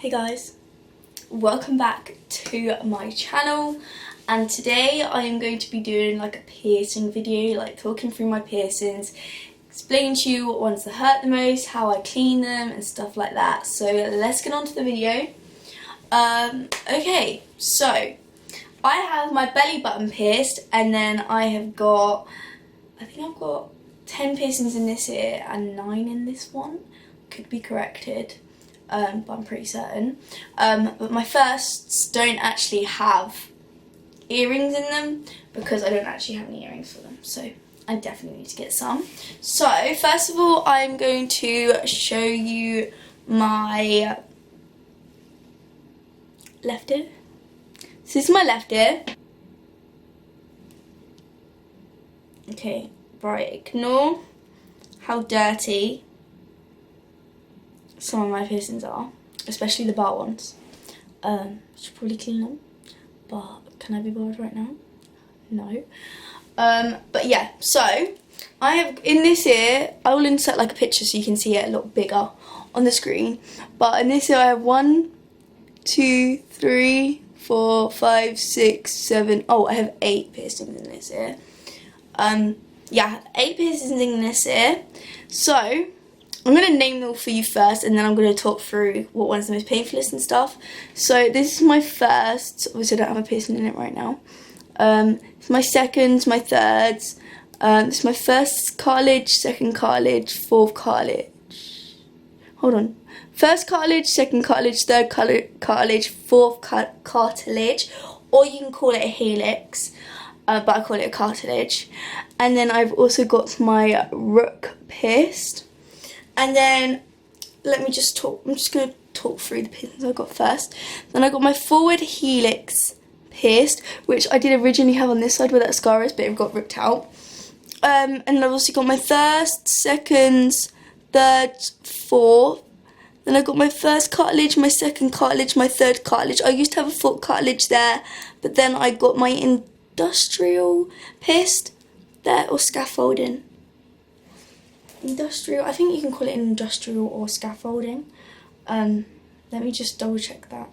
Hey guys, welcome back to my channel, and today I am going to be doing like a piercing video, like talking through my piercings, explaining to you what ones that hurt the most, how I clean them and stuff like that. So let's get on to the video. Okay, so I have my belly button pierced, and then I think I've got 10 piercings in this ear and 9 in this one. Could be corrected. But I'm pretty certain. But my firsts don't actually have earrings in them because I don't actually have any earrings for them. So I definitely need to get some. So first of all, I'm going to show you my left ear. So this is my left ear. Okay, right, ignore how dirty some of my piercings are, especially the bar ones. Should probably clean them, but can I be bothered right now? No. But yeah, so I have in this ear, I will insert like a picture so you can see it a lot bigger on the screen. But in this ear I have 1, 2, 3, 4, 5, 6, 7. Oh, I have 8 piercings in this ear. Yeah, 8 piercings in this ear. So I'm going to name them all for you first, and then I'm going to talk through what one's the most painfulest and stuff. So this is my first. Obviously I don't have a piercing in it right now. It's my second, my third. This is my first cartilage, second cartilage, fourth cartilage. Hold on. First cartilage, second cartilage, third cartilage, fourth cartilage. Or you can call it a helix, but I call it a cartilage. And then I've also got my rook pierced. And then, let me just talk, I'm just going to talk through the piercings I got first. Then I got my forward helix pierced, which I did originally have on this side where that scar is, but it got ripped out. And I've also got my first, second, third, fourth. Then I got my first cartilage, my second cartilage, my third cartilage. I used to have a foot cartilage there, but then I got my industrial pierced there, or scaffolding. Industrial, I think you can call it industrial or scaffolding. Let me just double check that.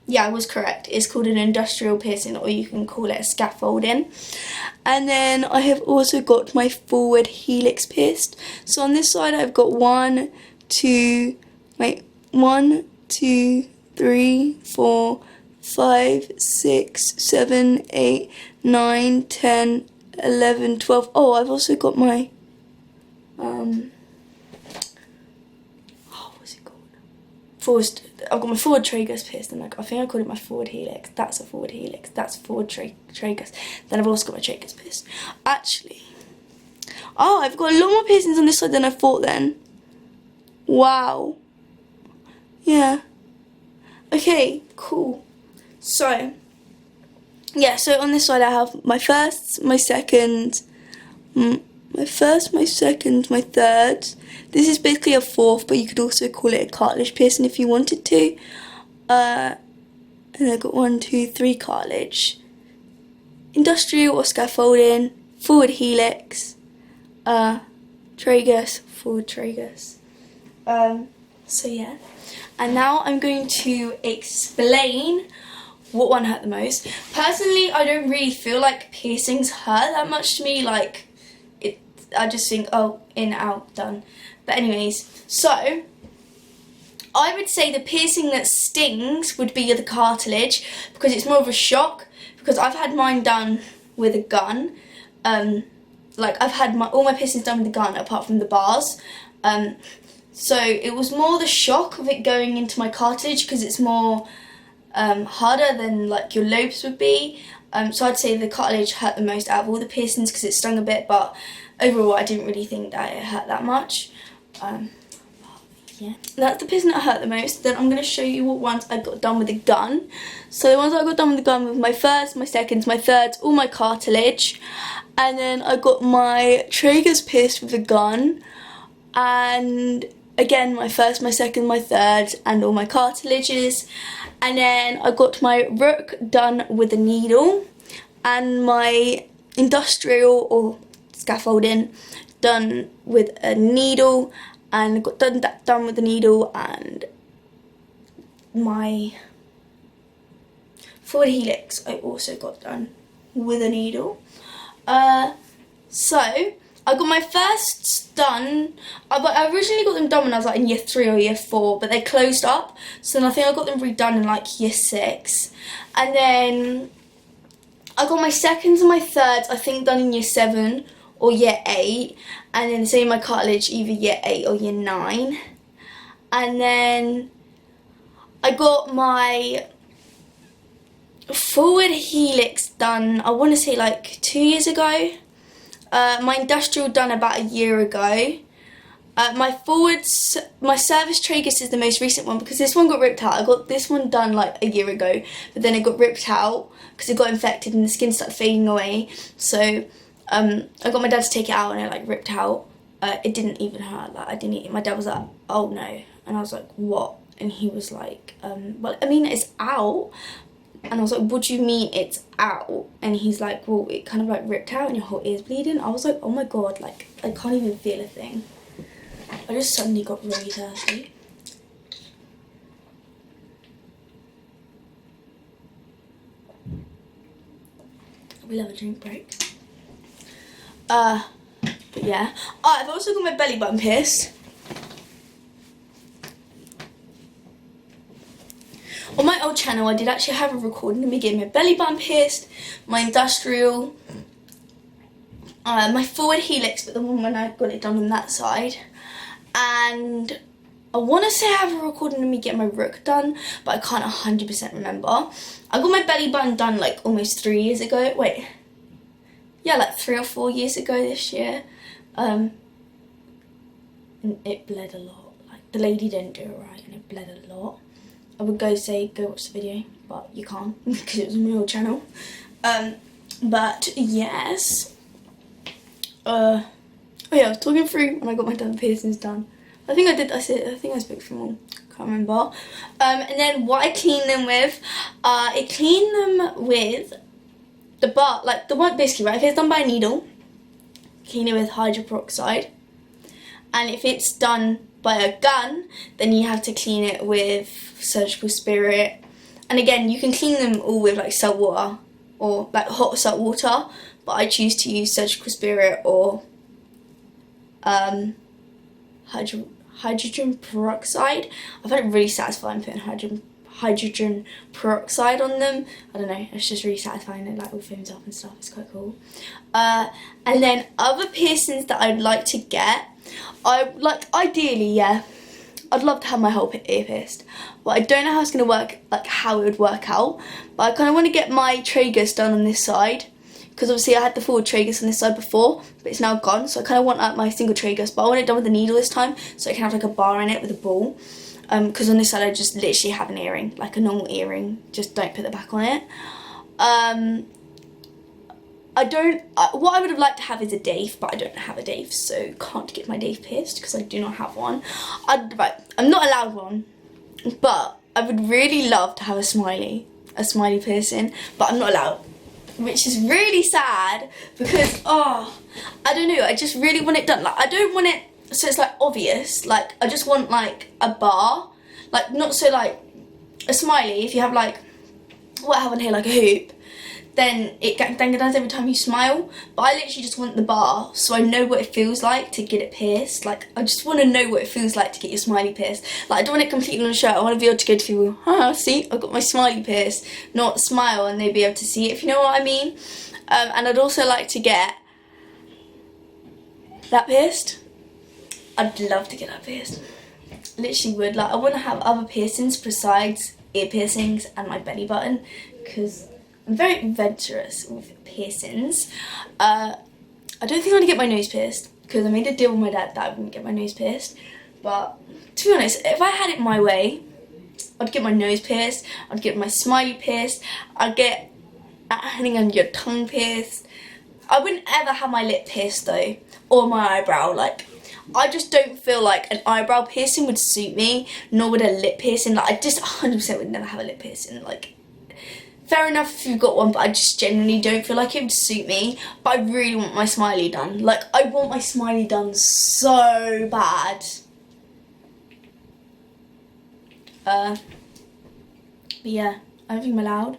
Yeah, I was correct. It's called an industrial piercing, or you can call it a scaffolding. And then I have also got my forward helix pierced. So on this side I've got 1, 2, 3, 4, 5, 6, 7, 8, 9, 10, 11, 12. Oh, I've also got my what's it called? I've got my forward tragus pierced, and I think I called it my forward helix. That's a forward helix. That's forward tragus. Then I've also got my tragus pierced. Actually, oh, I've got a lot more piercings on this side than I thought. Then, wow. Yeah. Okay, cool. So, yeah, so on this side I have my first, my second, my third. This is basically a fourth, but you could also call it a cartilage piercing if you wanted to. And I got 1, 2, 3 cartilage. Industrial or scaffolding, forward helix, tragus, forward tragus. So yeah. And now I'm going to explain what one hurt the most. Personally, I don't really feel like piercings hurt that much to me. Like, I just think, oh, in, out, done. But anyways, so I would say the piercing that stings would be the cartilage, because it's more of a shock. Because I've had mine done with a gun. Like, I've had all my piercings done with a gun apart from the bars. So it was more the shock of it going into my cartilage, because it's more harder than like your lobes would be. So I'd say the cartilage hurt the most out of all the piercings because it stung a bit, but overall I didn't really think that it hurt that much. Yeah, that's the piercing that hurt the most. Then I'm going to show you what ones I got done with a gun. So the ones I got done with the gun was my first, my second, my third, all my cartilage. And then I got my tragus pierced with a gun. And again, my first, my second, my third, and all my cartilages. And then I got my rook done with a needle, and my industrial or scaffolding done with a needle, and I got that done with the needle, and my forward helix I also got done with a needle. So I got my first done, I originally got them done when I was like in year 3 or year 4, but they closed up, so then I think I got them redone in like year 6. And then I got my seconds and my thirds I think done in year 7 or year 8, and then same my cartilage either year 8 or year 9. And then I got my forward helix done, I want to say like 2 years ago. My industrial done about a year ago. My forwards, my service tragus is the most recent one because this one got ripped out. I got this one done like a year ago, but then it got ripped out because it got infected and the skin started fading away. So I got my dad to take it out and it like ripped out. It didn't even hurt. Like I didn't eat it. My dad was like, "Oh no," and I was like, "What?" And he was like, "Well, I mean, it's out." And I was like, "What do you mean it's out?" And he's like, "Well, it kind of like ripped out and your whole ear's bleeding." I was like, "Oh my god, like I can't even feel a thing." I just suddenly got really thirsty. We'll have a drink break. But yeah. I've also got my belly button pierced. On my old channel, I did actually have a recording of me getting my belly button pierced, my industrial, my forward helix, but the one when I got it done on that side. And I want to say I have a recording of me getting my rook done, but I can't 100% remember. I got my belly button done like almost 3 years ago. Wait. Yeah, like 3 or 4 years ago this year. And it bled a lot. Like the lady didn't do it right and it bled a lot. I would go watch the video, but you can't because it was on my old channel. But yes. Oh yeah, I was talking through when I got my double piercings done. I think I spoke for more. Can't remember. And then what I clean them with, I clean them with the bar, like the one basically, right? If it's done by a needle, clean it with hydroperoxide. And if it's done by a gun, then you have to clean it with surgical spirit. And again, you can clean them all with like salt water or like hot salt water, but I choose to use surgical spirit or hydrogen peroxide. I find it really satisfying putting hydrogen peroxide on them. I don't know, it's just really satisfying. It like all foams up and stuff. It's quite cool. And then other piercings that I'd like to get, ideally, yeah, I'd love to have my whole ear pierced, but I don't know how it's going to work, like how it would work out. But I kind of want to get my tragus done on this side, because obviously I had the forward tragus on this side before, but it's now gone. So I kind of want like my single tragus, but I want it done with the needle this time, so I can have like a bar in it with a ball. Because on this side I just literally have an earring, like a normal earring, just don't put the back on it. What I would have liked to have is a Dave, but I don't have a Dave, so can't get my Dave pierced because I do not have one. I'm not allowed one, but I would really love to have a smiley piercing, but I'm not allowed, which is really sad because, I don't know, I just really want it done. Like, I don't want it so it's like obvious, like I just want like a bar, like not so like a smiley. If you have like what I have on here, like a hoop, then it does every time you smile, but I literally just want the bar so I know what it feels like to get it pierced. Like I just want to know what it feels like to get your smiley pierced. Like I don't want it completely on the shirt. I want to be able to go to people, see, I got my smiley pierced, not smile, and they'd be able to see it, if you know what I mean. And I'd also like to get that pierced. I'd love to get that pierced. Literally would. Like I want to have other piercings besides ear piercings and my belly button, because I'm very adventurous with piercings. I don't think I'm going to get my nose pierced, because I made a deal with my dad that I wouldn't get my nose pierced. But to be honest, if I had it my way, I'd get my nose pierced, I'd get my smiley pierced, I'd get hanging under your tongue pierced. I wouldn't ever have my lip pierced though, or my eyebrow. Like I just don't feel like an eyebrow piercing would suit me, nor would a lip piercing. Like, I just 100% would never have a lip piercing. Like, fair enough if you've got one, but I just genuinely don't feel like it would suit me. But I really want my smiley done. Like, I want my smiley done so bad. But yeah, I don't think I'm allowed.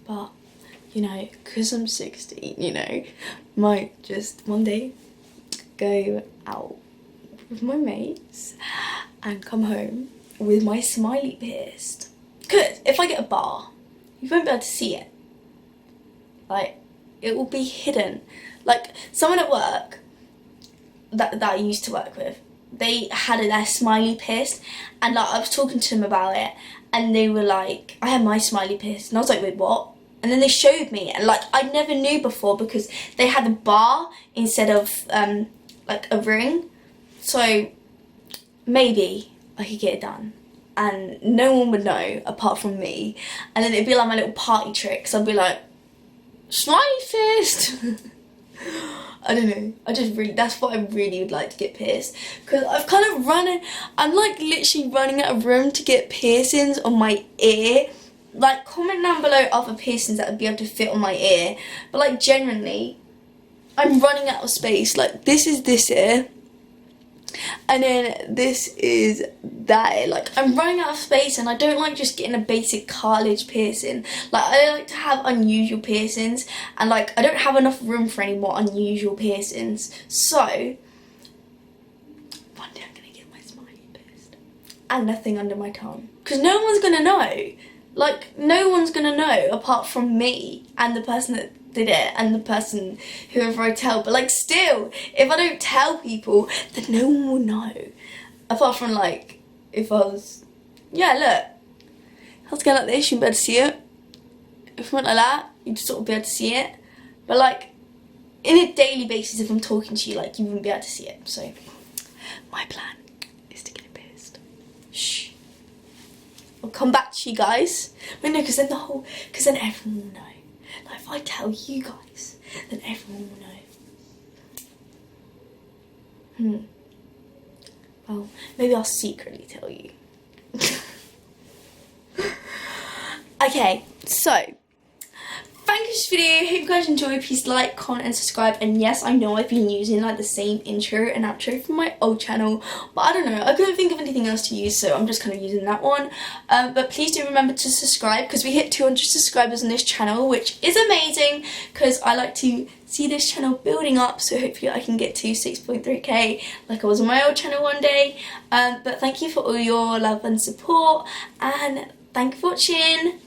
But, you know, because I'm 16, you know, might just one day go out with my mates and come home with my smiley pierced. Because if I get a bar, you won't be able to see it. Like, it will be hidden. Like, someone at work that I used to work with, they had their smiley pierced, and like I was talking to them about it, and they were like, I had my smiley pierced, and I was like, wait, what? And then they showed me, and like I never knew before because they had a bar instead of like a ring. So maybe I could get it done and no one would know apart from me, and then it'd be like my little party trick. So I'd be like, smiley fist. I don't know, that's what I really would like to get pierced, because I've kind of I'm like literally running out of room to get piercings on my ear. Like, comment down below other piercings that would be able to fit on my ear, but like genuinely I'm running out of space. Like, this is this ear, and then this is that ear. Like, I'm running out of space, and I don't like just getting a basic cartilage piercing. Like, I like to have unusual piercings, and like I don't have enough room for any more unusual piercings. So one day I'm gonna get my smiley pierced and nothing under my tongue, because no one's gonna know. Like, no one's gonna know apart from me and the person that did it and the person whoever I tell. But like, still, if I don't tell people, then no one will know. Apart from like, if I was, yeah, look, I was going like this, you'd be able to see it. If I went like that, you'd sort of be able to see it. But like, in a daily basis, if I'm talking to you, like, you wouldn't be able to see it. So my plan is to get it pierced. Shh. I'll come back to you guys. But no, because then everyone will know. Like, if I tell you guys, then everyone will know. Well, maybe I'll secretly tell you. Okay, so thank you for this video. Hope you guys enjoyed. Please like, comment and subscribe. And yes, I know I've been using like the same intro and outro from my old channel, but I don't know, I couldn't think of anything else to use, so I'm just kind of using that one. But please do remember to subscribe, because we hit 200 subscribers on this channel, which is amazing, because I like to see this channel building up, so hopefully I can get to 6.3k like I was on my old channel one day. But thank you for all your love and support, and thank you for watching.